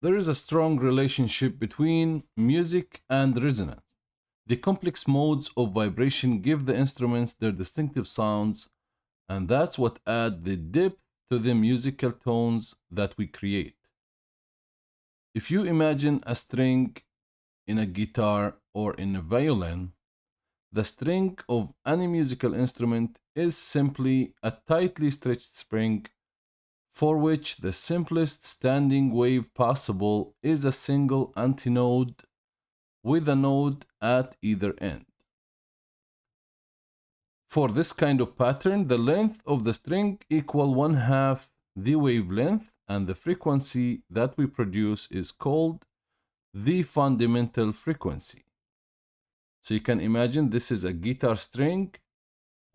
There is a strong relationship between music and resonance. The complex modes of vibration give the instruments their distinctive sounds, and that's what adds the depth to the musical tones that we create. If you imagine a string in a guitar or in a violin, the string of any musical instrument is simply a tightly stretched spring for which the simplest standing wave possible is a single antinode with a node at either end. For this kind of pattern, the length of the string equal one half the wavelength, and the frequency that we produce is called the fundamental frequency. So you can imagine this is a guitar string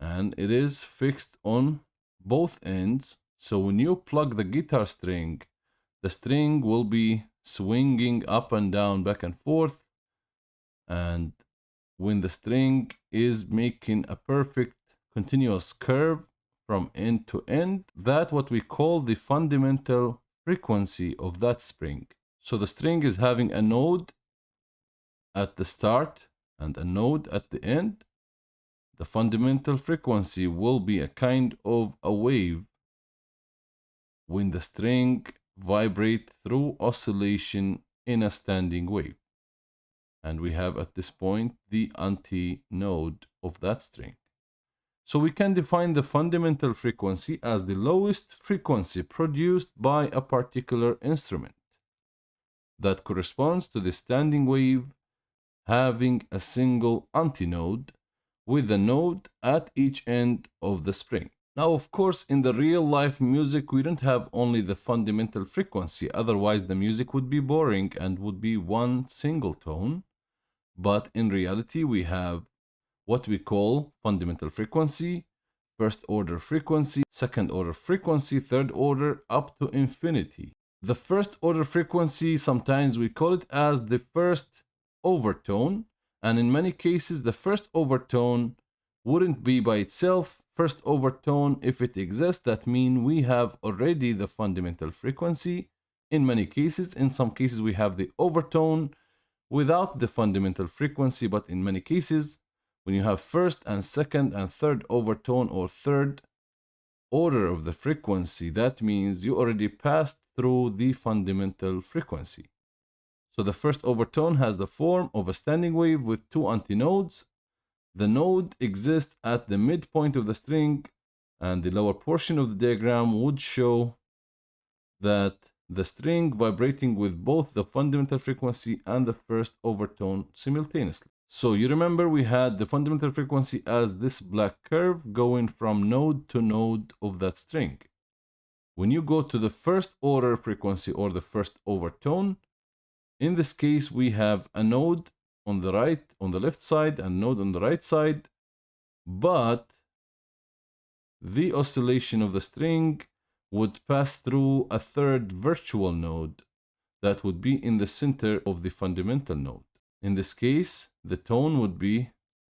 and it is fixed on both ends. So when you plug the guitar string, the string will be swinging up and down, back and forth. And when the string is making a perfect continuous curve from end to end, that's what we call the fundamental frequency of that string. So the string is having a node at the start and a node at the end. The fundamental frequency will be a kind of a wave when the string vibrate through oscillation in a standing wave. And we have at this point the antinode of that string. So we can define the fundamental frequency as the lowest frequency produced by a particular instrument that corresponds to the standing wave having a single antinode with a node at each end of the spring. Now, of course, in the real life music, we don't have only the fundamental frequency, otherwise, the music would be boring and would be one single tone. But in reality, we have what we call fundamental frequency, first order frequency, second order frequency, third order, up to infinity. The first order frequency, sometimes we call it as the first overtone, and in many cases, the first overtone wouldn't be by itself first overtone. If it exists, that means we have already the fundamental frequency. In many cases, in some cases, we have the overtone without the fundamental frequency, but in many cases, when you have first and second and third overtone or third order of the frequency, that means you already passed through the fundamental frequency. So the first overtone has the form of a standing wave with two antinodes. The node exists at the midpoint of the string, and the lower portion of the diagram would show that the string vibrating with both the fundamental frequency and the first overtone simultaneously. So you remember we had the fundamental frequency as this black curve going from node to node of that string. When you go to the first order frequency or the first overtone, in this case we have a node on the right, on the left side, and node on the right side, but the oscillation of the string would pass through a third virtual node that would be in the center of the fundamental node. In this case, the tone would be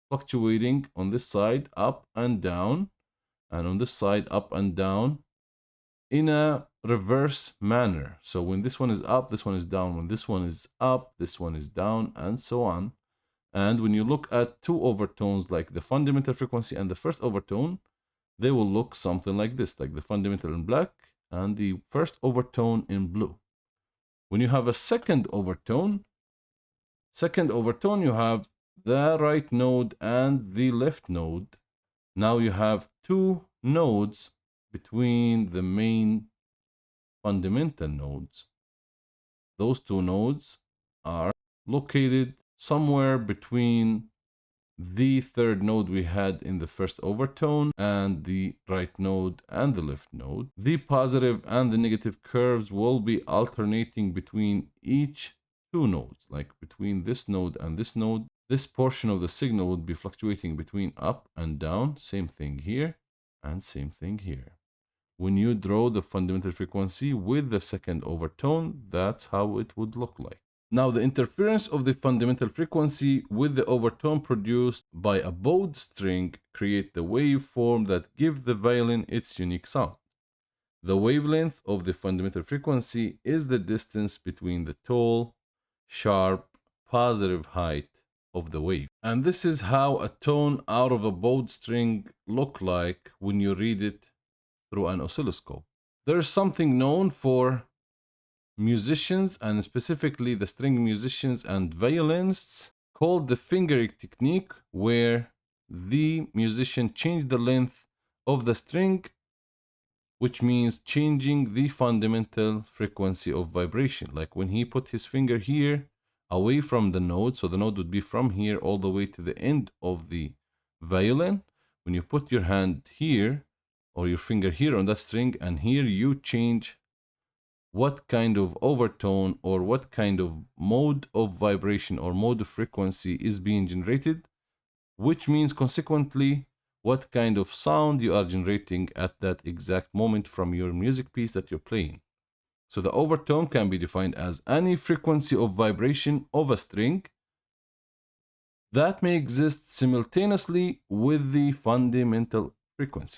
fluctuating on this side up and down, and on this side up and down in a reverse manner. So when this one is up, this one is down. When this one is up, this one is down, and so on. And when you look at two overtones like the fundamental frequency and the first overtone, they will look something like this, like the fundamental in black and the first overtone in blue. When you have a second overtone, you have the right node and the left node. Now you have two nodes between the main fundamental nodes. Those two nodes are located somewhere between the third node we had in the first overtone and the right node and the left node. The positive and the negative curves will be alternating between each two nodes, like between this node and this node. This portion of the signal would be fluctuating between up and down. Same thing here and same thing here. When you draw the fundamental frequency with the second overtone, that's how it would look like. Now, the interference of the fundamental frequency with the overtone produced by a bowed string create the waveform that gives the violin its unique sound. The wavelength of the fundamental frequency is the distance between the tall, sharp, positive height of the wave. And this is how a tone out of a bowed string look like when you read it through an oscilloscope. There's something known for musicians, and specifically the string musicians and violinists, called the fingering technique, where the musician changed the length of the string, which means changing the fundamental frequency of vibration. Like when he put his finger here away from the note, so the note would be from here all the way to the end of the violin. When you put your hand here or your finger here on that string, and here you change what kind of overtone or what kind of mode of vibration or mode of frequency is being generated, which means consequently what kind of sound you are generating at that exact moment from your music piece that you're playing. So the overtone can be defined as any frequency of vibration of a string that may exist simultaneously with the fundamental frequency.